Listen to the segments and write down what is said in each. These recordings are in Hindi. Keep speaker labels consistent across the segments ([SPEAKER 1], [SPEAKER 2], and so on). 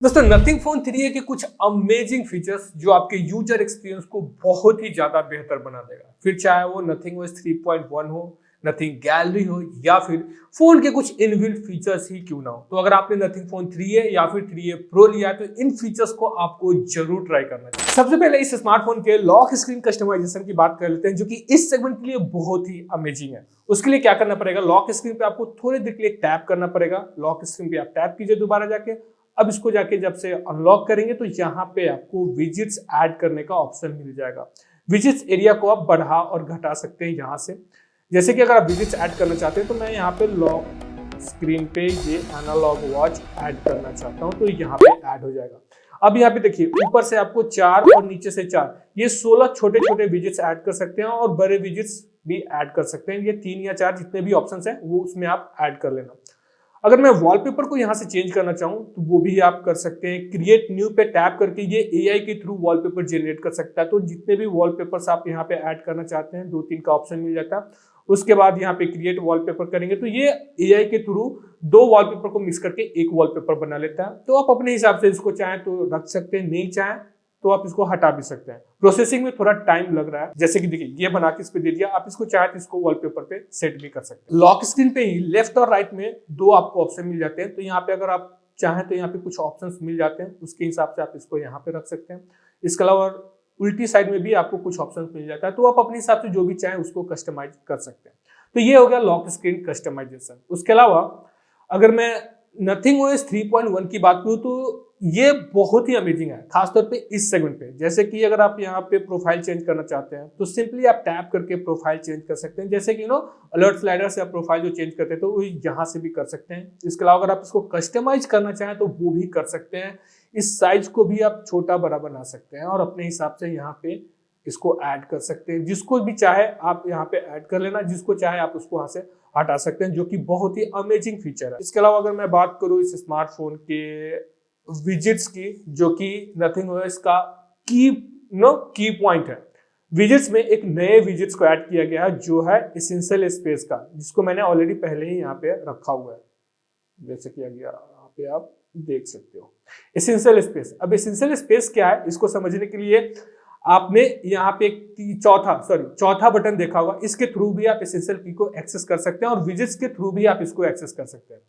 [SPEAKER 1] दोस्तों नथिंग फोन 3a के कुछ अमेजिंग फीचर्स जो आपके यूजर एक्सपीरियंस को बहुत ही ज्यादा बेहतर बना देगा। फिर चाहे वो नथिंग OS 3.1 हो, नथिंग गैलरी हो या फिर फोन के कुछ इनबिल्ट फीचर्स ही क्यों ना हो। तो अगर आपने नथिंग फोन 3a या फिर 3a प्रो लिया है तो इन फीचर्स को आपको जरूर ट्राई करना चाहिए। सबसे पहले इस स्मार्टफोन के लॉक स्क्रीन कस्टमाइजेशन की बात कर लेते हैं, जो कि इस सेगमेंट के लिए बहुत ही अमेजिंग है। उसके लिए क्या करना पड़ेगा, लॉक स्क्रीन पे आपको थोड़ी देर के लिए टैप करना पड़ेगा। लॉक स्क्रीन पे आप टैप कीजिए दोबारा जाके। अब इसको जाके जब से अनलॉक करेंगे तो यहाँ पे आपको विजिट्स ऐड करने का ऑप्शन मिल जाएगा। विजिट्स एरिया को आप बढ़ा और घटा सकते हैं यहाँ से। जैसे कि अगर आप विजिट्स ऐड करना चाहते हैं तो मैं यहाँ पे लॉक स्क्रीन पे ये एनालॉग वॉच ऐड करना चाहता हूँ तो यहाँ पे ऐड हो जाएगा। अब यहाँ पे देखिए ऊपर से आपको 4 और नीचे से 4 ये 16 छोटे छोटे विजिट्स ऐड कर सकते हैं और बड़े विजिट्स भी ऐड कर सकते हैं। ये 3 या 4 जितने भी ऑप्शंस हैं वो उसमें आप ऐड कर लेना। अगर मैं वॉलपेपर को यहाँ से चेंज करना चाहूँ तो वो भी आप कर सकते हैं। क्रिएट न्यू पे टैप करके ये एआई के थ्रू वॉलपेपर जनरेट कर सकता है। तो जितने भी वॉलपेपर्स आप यहाँ पे ऐड करना चाहते हैं 2-3 का ऑप्शन मिल जाता है। उसके बाद यहाँ पे क्रिएट वॉलपेपर करेंगे तो ये एआई के थ्रू 2 वॉलपेपर को मिक्स करके एक वॉलपेपर बना लेता है। तो आप अपने हिसाब से इसको चाहें तो रख सकते हैं, नहीं चाहें तो आप इसको हटा भी सकते हैं। प्रोसेसिंग में थोड़ा टाइम लग रहा है। जैसे कि देखिए ये बना के इस पे दे दिया, आप इसको चाहे तो इसको वॉलपेपर पे सेट भी कर सकते हैं। लॉक स्क्रीन पे ही लेफ्ट और राइट में 2 आपको ऑप्शन मिल जाते हैं। तो यहाँ पे अगर आप चाहें तो यहाँ पे कुछ ऑप्शंस मिल जाते हैं, उसके हिसाब से आप इसको यहाँ पे रख सकते हैं। इसके अलावा उल्टी साइड में भी आपको कुछ ऑप्शन मिल जाता है, तो आप अपने हिसाब से जो भी चाहें उसको कस्टमाइज कर सकते हैं। तो ये हो गया लॉक स्क्रीन कस्टमाइजेशन। उसके अलावा अगर मैं नथिंग OS 3.1 की बात करूं तो ये बहुत ही अमेजिंग है, खासतौर पे इस सेगमेंट पे। जैसे कि अगर आप यहाँ पे प्रोफाइल चेंज करना चाहते हैं तो सिंपली आप टैप करके प्रोफाइल चेंज कर सकते हैं। जैसे कि अलर्ट स्लाइडर से आप प्रोफाइल जो चेंज करते हैं तो वो यहाँ से भी कर सकते हैं। इसके अलावा अगर आप इसको कस्टमाइज करना चाहें तो वो भी कर सकते हैं। इस साइज को भी आप छोटा बड़ा बना सकते हैं और अपने हिसाब से यहाँ पे इसको ऐड कर सकते हैं। जिसको भी चाहे आप यहाँ पे ऐड कर लेना, जिसको चाहे आप उसको यहाँ से हटा सकते हैं, जो कि बहुत ही अमेजिंग फीचर है। इसके अलावा अगर मैं बात करूँ इस स्मार्टफोन के विजिट्स की, जो कि नथिंग OS का की पॉइंट है। विजिट्स में एक नए विजिट्स को ऐड किया गया है जो है एसेंशियल स्पेस का, जिसको मैंने ऑलरेडी पहले ही यहाँ पे रखा हुआ है। जैसे कि यहाँ पे आप देख सकते हो एसेंशियल स्पेस। अब एसेंशियल स्पेस क्या है इसको समझने के लिए आपने यहाँ पे चौथा बटन देखा होगा। इसके थ्रू भी आप एसेंशियल की को एक्सेस कर सकते हैं और विजिट्स के थ्रू भी आप इसको एक्सेस कर सकते हैं।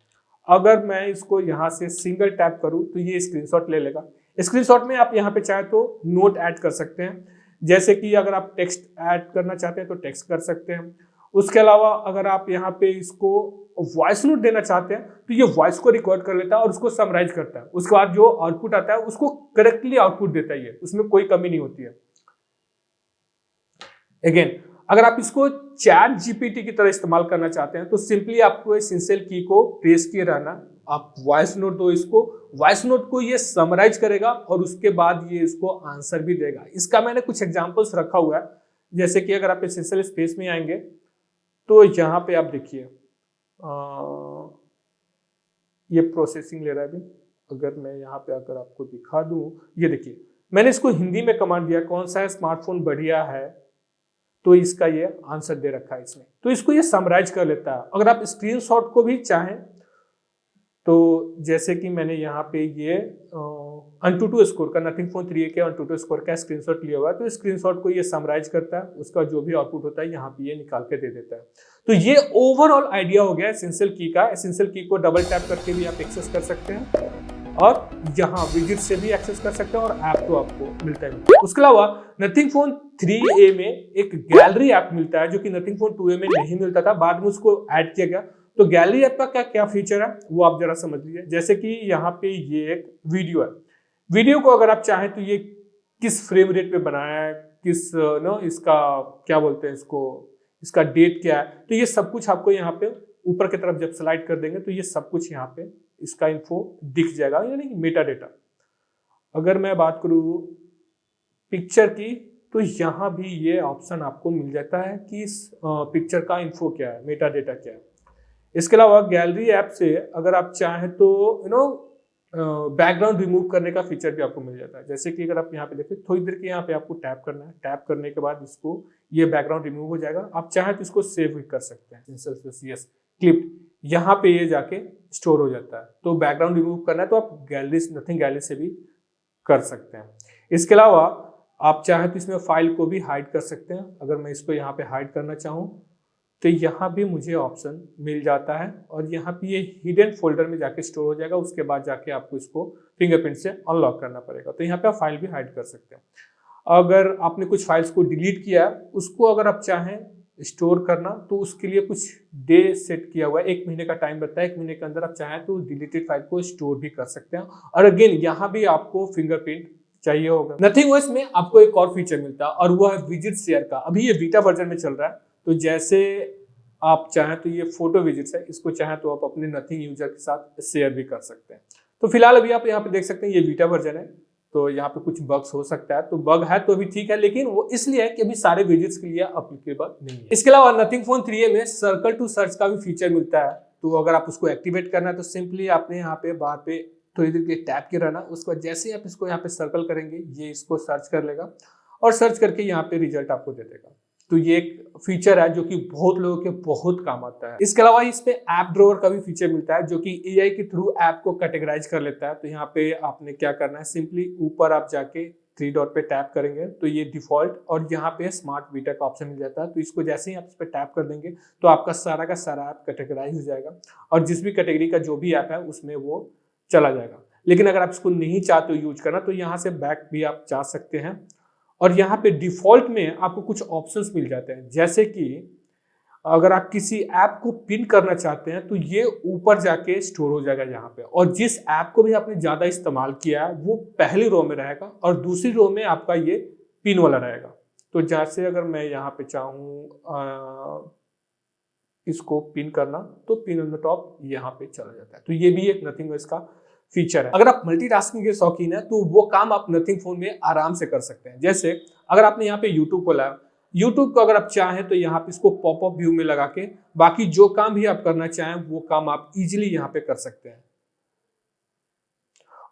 [SPEAKER 1] अगर मैं इसको यहाँ से सिंगल टैप करूँ तो ये स्क्रीनशॉट ले लेगा। स्क्रीनशॉट में आप यहाँ पे चाहे तो नोट ऐड कर सकते हैं। जैसे कि अगर आप टेक्स्ट ऐड करना चाहते हैं तो टेक्स्ट कर सकते हैं। उसके अलावा अगर आप यहाँ पे इसको वॉइस नोट देना चाहते हैं तो ये वॉइस को रिकॉर्ड कर लेता है और उसको समराइज करता है। उसके बाद जो आउटपुट आता है उसको करेक्टली आउटपुट देता है, उसमें कोई कमी नहीं होती है। अगेन अगर आप इसको चैट जीपीटी की तरह इस्तेमाल करना चाहते हैं तो सिंपली आपको एसेंशियल की को प्रेस किए रहना। आप वॉइस नोट दो, इसको वॉइस नोट को ये समराइज करेगा और उसके बाद ये इसको आंसर भी देगा। इसका मैंने कुछ एग्जांपल्स रखा हुआ है। जैसे कि अगर आप एसेंशियल स्पेस में आएंगे तो यहाँ पे आप देखिए ये प्रोसेसिंग ले रहा है अभी। अगर मैं यहाँ पे अगर आपको दिखा दूं, ये देखिए मैंने इसको हिंदी में कमांड दिया, कौन सा स्मार्टफोन बढ़िया है, तो इसका ये आंसर दे रखा है इसने। तो इसको ये समराइज कर लेता है। अगर आप स्क्रीनशॉट को भी चाहें तो जैसे कि मैंने यहाँ पे ये AnTuTu स्कोर का, नथिंग फोन 3a के AnTuTu स्कोर का स्क्रीनशॉट लिया हुआ है, तो स्क्रीनशॉट को ये समराइज करता है। उसका जो भी आउटपुट होता है यहाँ पे ये निकाल के दे देता है। तो ये ओवरऑल आइडिया हो गया एसेंशियल की का। एसेंशियल की को डबल टैप करके भी आप एक्सेस कर सकते हैं और यहाँ विजिट से भी एक्सेस कर सकते हैं और ऐप तो आपको मिलता है। उसके अलावा नथिंग फोन 3a में एक गैलरी ऐप मिलता है जो कि नथिंग फोन 2a में नहीं मिलता था, बाद में उसको ऐड किया गया। तो गैलरी ऐप का क्या क्या फीचर है वो आप जरा समझ लीजिए। जैसे कि यहाँ पे ये एक वीडियो है। वीडियो को अगर आप चाहें तो ये किस फ्रेम रेट पे बनाया है, किस इसका क्या बोलते हैं इसको, इसका डेट क्या है, तो ये सब कुछ आपको यहाँ पे ऊपर की तरफ जब स्लाइड कर देंगे तो ये सब कुछ यहाँ पे इसका इन्फो दिख जाएगा, यानी मेटा डेटा। अगर मैं बात करूँ पिक्चर की तो यहाँ भी ये ऑप्शन आपको मिल जाता है कि इस पिक्चर का इन्फो क्या है, मेटा डेटा क्या है। इसके अलावा गैलरी ऐप से अगर आप चाहें तो बैकग्राउंड रिमूव करने का फीचर भी आपको मिल जाता है। जैसे कि अगर आप यहाँ पे देखें थोड़ी देर के यहाँ पे आपको टैप करना है, टैप करने के बाद इसको ये बैकग्राउंड रिमूव हो जाएगा। आप चाहें तो इसको सेव भी कर सकते हैं। यस क्लिप यहाँ पे ये जाके स्टोर हो जाता है। तो बैकग्राउंड रिमूव करना है तो आप गैलरी, नथिंग गैलरी से भी कर सकते हैं। इसके अलावा आप चाहे तो इसमें फाइल को भी हाइड कर सकते हैं। अगर मैं इसको यहाँ पे हाइड करना चाहूँ तो यहाँ भी मुझे ऑप्शन मिल जाता है और यहाँ पे ये हिडन फोल्डर में जाके स्टोर हो जाएगा। उसके बाद जाके आपको इसको फिंगरप्रिंट से अनलॉक करना पड़ेगा। तो यहाँ पे आप फाइल भी हाइड कर सकते हैं। अगर आपने कुछ फाइल्स को डिलीट किया उसको अगर आप चाहें स्टोर करना तो उसके लिए कुछ डे सेट किया हुआ है, 1 महीने का टाइम रहता है। 1 महीने के अंदर आप चाहें तो डिलीटेड फाइल को स्टोर भी कर सकते हैं। और अगेन यहाँ भी आपको फिंगरप्रिंट चाहिए होगा। नथिंग ओएस में आपको एक और फीचर मिलता है और वो है विजिट शेयर का। अभी ये बीटा वर्जन में चल रहा है। तो जैसे आप चाहें तो ये फोटो विजिट्स है, इसको चाहें तो आप अपने नथिंग यूजर के साथ शेयर भी कर सकते हैं। तो फिलहाल अभी आप यहाँ पे देख सकते हैं ये बीटा वर्जन है। तो यहाँ पे कुछ बग्स हो सकता है, तो बग है तो अभी ठीक है, लेकिन वो इसलिए है कि अभी सारे विजिट्स के लिए अप्लीकेबल नहीं है। इसके अलावा नथिंग फोन 3a में सर्कल टू सर्च का भी फीचर मिलता है। तो अगर आप उसको एक्टिवेट करना है तो सिंपली आपने यहाँ पे बाहर पे थोड़ी देर के टैप के रहना, उसके बाद जैसे ही आप इसको यहाँ पे सर्कल करेंगे ये इसको सर्च कर लेगा और सर्च करके यहाँ पे रिजल्ट आपको दे देगा। तो ये एक फीचर है जो कि बहुत लोगों के बहुत काम आता है। इसके अलावा इस पे ऐप ड्रॉवर का भी फीचर मिलता है जो कि एआई के थ्रू ऐप को कैटेगराइज कर लेता है। तो यहाँ पे आपने क्या करना है, सिंपली ऊपर आप जाके 3 डॉट पे टैप करेंगे तो ये डिफॉल्ट और यहाँ पे स्मार्ट बीटा का ऑप्शन मिल जाता है। तो इसको जैसे ही आप इस पे टैप कर देंगे तो आपका सारा का सारा ऐप कैटेगराइज हो जाएगा और जिस भी कैटेगरी का जो भी ऐप है उसमें वो चला जाएगा। लेकिन अगर आप इसको नहीं चाहते हो यूज करना तो यहाँ से बैक भी आप जा सकते हैं और यहाँ पे डिफॉल्ट में आपको कुछ ऑप्शंस मिल जाते हैं। जैसे कि अगर आप किसी ऐप को पिन करना चाहते हैं तो ये ऊपर जाके स्टोर हो जाएगा यहाँ पे, और जिस ऐप को भी आपने ज्यादा इस्तेमाल किया है वो पहली रो में रहेगा और दूसरी रो में आपका ये पिन वाला रहेगा। तो जैसे अगर मैं यहाँ पे चाहूँ इसको पिन करना तो पिन ऑन द टॉप यहाँ पे चला जाता है। तो ये भी एक नथिंग ओएस का फीचर है। अगर आप मल्टीटास्किंग के शौकीन है तो वो काम आप नथिंग फोन में आराम से कर सकते हैं। जैसे अगर आपने यहाँ पे यूट्यूब खोला है, यूट्यूब को अगर आप चाहें तो यहाँ पे इसको पॉपअप व्यू में लगा के बाकी जो काम भी आप करना चाहें वो काम आप इजीली यहाँ पे कर सकते हैं।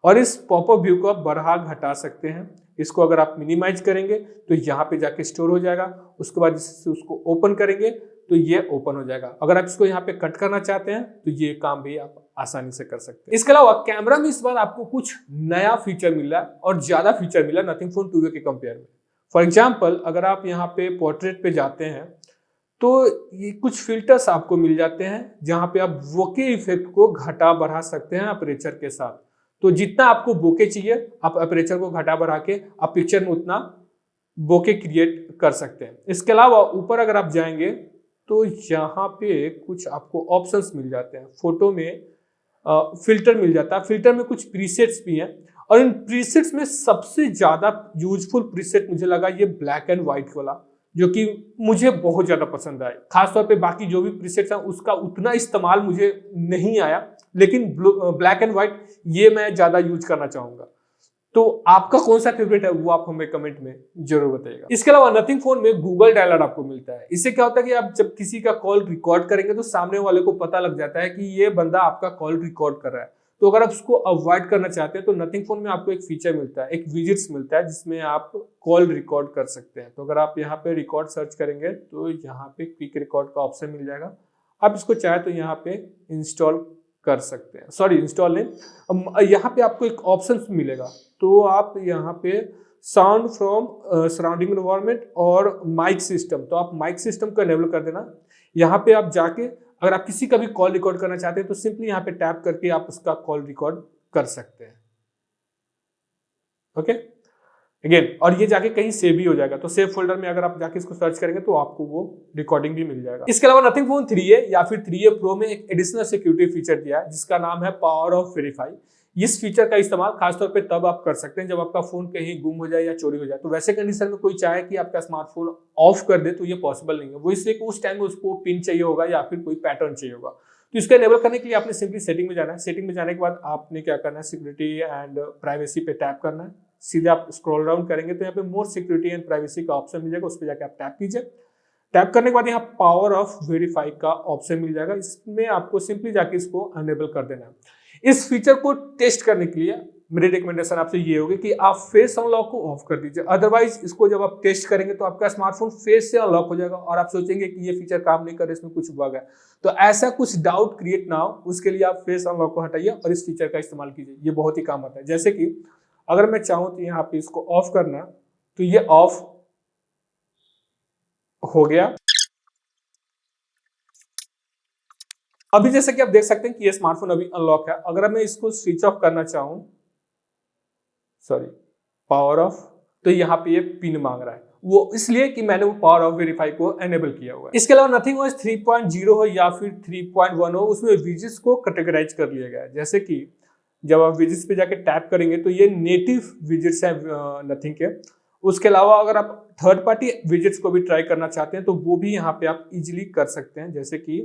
[SPEAKER 1] और इस पॉपअप व्यू को आप बढ़ा घटा सकते हैं। इसको अगर आप मिनिमाइज करेंगे तो यहाँ पे जाके स्टोर हो जाएगा। उसके बाद जिससे उसको ओपन करेंगे तो ये ओपन हो जाएगा। अगर आप इसको यहाँ पे कट करना चाहते हैं तो ये काम भी आप आसानी से कर सकते हैं। इसके अलावा कैमरा में इस बार आपको कुछ नया फीचर मिला है और ज्यादा फीचर मिला नथिंग फोन 2a के कंपेयर में। फॉर एग्जाम्पल अगर आप यहाँ पे पोर्ट्रेट पे जाते हैं तो ये कुछ फिल्टर्स आपको मिल जाते हैं जहाँ पे आप बोके इफेक्ट को घटा बढ़ा सकते हैं अपर्चर के साथ। तो जितना आपको बोके चाहिए आप अपर्चर को घटा बढ़ा के आप पिक्चर में उतना बोके क्रिएट कर सकते हैं। इसके अलावा ऊपर अगर आप जाएंगे तो यहाँ पे कुछ आपको ऑप्शंस मिल जाते हैं। फोटो में फिल्टर मिल जाता है, फिल्टर में कुछ प्रीसेट्स भी हैं और इन प्रीसेट्स में सबसे ज्यादा यूजफुल प्रीसेट मुझे लगा ये ब्लैक एंड व्हाइट वाला, जो कि मुझे बहुत ज्यादा पसंद आया। खासतौर पे बाकी जो भी प्रीसेट्स हैं उसका उतना इस्तेमाल मुझे नहीं आया, लेकिन ब्लैक एंड व्हाइट ये मैं ज्यादा यूज करना चाहूंगा। तो आपका कौन सा फेवरेट है वो आप हमें कमेंट में जरूर बताइएगा। इसके अलावा नथिंग फोन में गूगल डायलर आपको मिलता है। इससे क्या होता है कि आप जब किसी का कॉल रिकॉर्ड करेंगे तो सामने वाले को पता लग जाता है कि ये बंदा आपका कॉल रिकॉर्ड कर रहा है। तो अगर आप उसको अवॉइड करना चाहते हैं तो नथिंग फोन में आपको एक फीचर मिलता है, एक विजिट्स मिलता है जिसमें आप कॉल रिकॉर्ड कर सकते हैं। तो अगर आप यहाँ पे रिकॉर्ड सर्च करेंगे तो यहाँ पे क्विक रिकॉर्ड का ऑप्शन मिल जाएगा। आप इसको चाहे तो यहाँ पे इंस्टॉल कर सकते हैं, सॉरी इंस्टॉल नहीं, यहाँ पे आपको एक ऑप्शन मिलेगा। तो आप यहाँ पे साउंड फ्रॉम सराउंडिंग एनवायरनमेंट और माइक सिस्टम, तो आप माइक सिस्टम को एनेबल कर देना। यहाँ पे आप जाके अगर आप किसी का भी कॉल रिकॉर्ड करना चाहते हैं तो सिंपली यहाँ पे टैप करके आप उसका कॉल रिकॉर्ड कर सकते हैं। ओके अगेन, और ये जाके कहीं सेव भी हो जाएगा। तो सेव फोल्डर में अगर आप जाके इसको सर्च करेंगे तो आपको वो रिकॉर्डिंग भी मिल जाएगा। इसके अलावा नथिंग फोन 3a या फिर 3a प्रो में एक एडिशनल सिक्योरिटी फीचर दिया है जिसका नाम है पावर ऑफ वेरीफाई। इस फीचर का इस्तेमाल खासतौर पे तब आप कर सकते हैं जब आपका फोन कहीं गुम हो जाए या चोरी हो जाए। तो वैसे कंडीशन में कोई चाहे कि आपका स्मार्टफोन ऑफ कर दे तो ये पॉसिबल नहीं है। वो इसलिए कि उस टाइम में उसको पिन चाहिए होगा या फिर कोई पैटर्न चाहिए होगा। तो इसको एनेबल करने के लिए आपने सिंपली सेटिंग में जाना है। सेटिंग में जाने के बाद आपने क्या करना है, सिक्योरिटी एंड प्राइवेसी पे टैप करना है। सीधे आप स्क्रॉल डाउन करेंगे तो यहाँ पे मोर सिक्योरिटी एंड प्राइवेसी का ऑप्शन मिल जाएगा, उस पर जाकर आप टैप कीजिए। टैप करने के बाद यहाँ पावर ऑफ वेरीफाई का ऑप्शन मिल जाएगा, इसमें आपको सिंपली जाके इसको अनेबल कर देना है। इस फीचर को टेस्ट करने के लिए मेरी रिकमेंडेशन आपसे ये होगी कि आप फेस अनलॉक को ऑफ कर दीजिए। अदरवाइज इसको जब आप टेस्ट करेंगे तो आपका स्मार्टफोन फेस से अनलॉक हो जाएगा और आप सोचेंगे कि ये फीचर काम नहीं कर रहा, इसमें कुछ बग है। तो ऐसा कुछ डाउट क्रिएट ना हो, उसके लिए आप फेस अनलॉक को हटाइए और इस फीचर का इस्तेमाल कीजिए, ये बहुत ही काम आता है। जैसे कि अगर मैं चाहूँ तो यहाँ पे इसको ऑफ करना, तो ये ऑफ हो गया। अभी जैसे कि आप देख सकते हैं कि ये स्मार्टफोन अभी अनलॉक है। अगर मैं इसको स्विच ऑफ करना चाहूँ, सॉरी पावर ऑफ, तो यहाँ पे ये पिन मांग रहा है, वो इसलिए कि मैंने वो पावर ऑफ वेरीफाई को एनेबल किया हुआ है। इसके अलावा नथिंग 3.0 हो या फिर 3.1 हो, उसमें विजेट्स को कैटेगराइज कर लिया गया है। जैसे कि जब आप विजेट्स पे जाके टैप करेंगे तो ये नेटिव विजेट्स है नथिंग के। उसके अलावा अगर आप थर्ड पार्टी विजेट्स को भी ट्राई करना चाहते हैं तो वो भी यहाँ पे आप इजिली कर सकते हैं। जैसे कि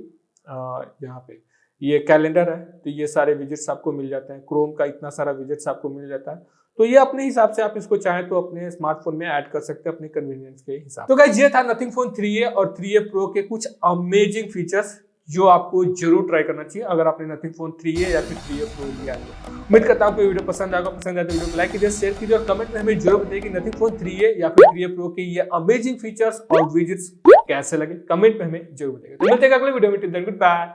[SPEAKER 1] यहाँ पे ये कैलेंडर है, तो ये सारे विजेट्स आपको मिल जाते हैं। क्रोम का इतना सारा विजेट्स आपको मिल जाता है, तो ये अपने हिसाब से आप इसको चाहें तो अपने स्मार्टफोन में ऐड कर सकते हैं अपने कन्वीनियंस के हिसाब। तो गाइस ये था नथिंग फोन 3A और 3A Pro के कुछ अमेजिंग फीचर्स जो आपको जरूर ट्राई करना चाहिए अगर आपने नथिंग फोन 3A या फिर 3A Pro लिया है। उम्मीद करता हूं आपको वीडियो पसंद आएगा। पसंद आए तो वीडियो को लाइक कीजिए, शेयर कीजिए और कमेंट में हमें जरूर बताइए कि नथिंग फोन 3A या फिर 3A Pro के ये अमेजिंग फीचर्स और विजेट्स कैसे लगे। कमेंट में हमें जरूर बताइए। तो मिलते हैं अगले वीडियो में, गुड बाय।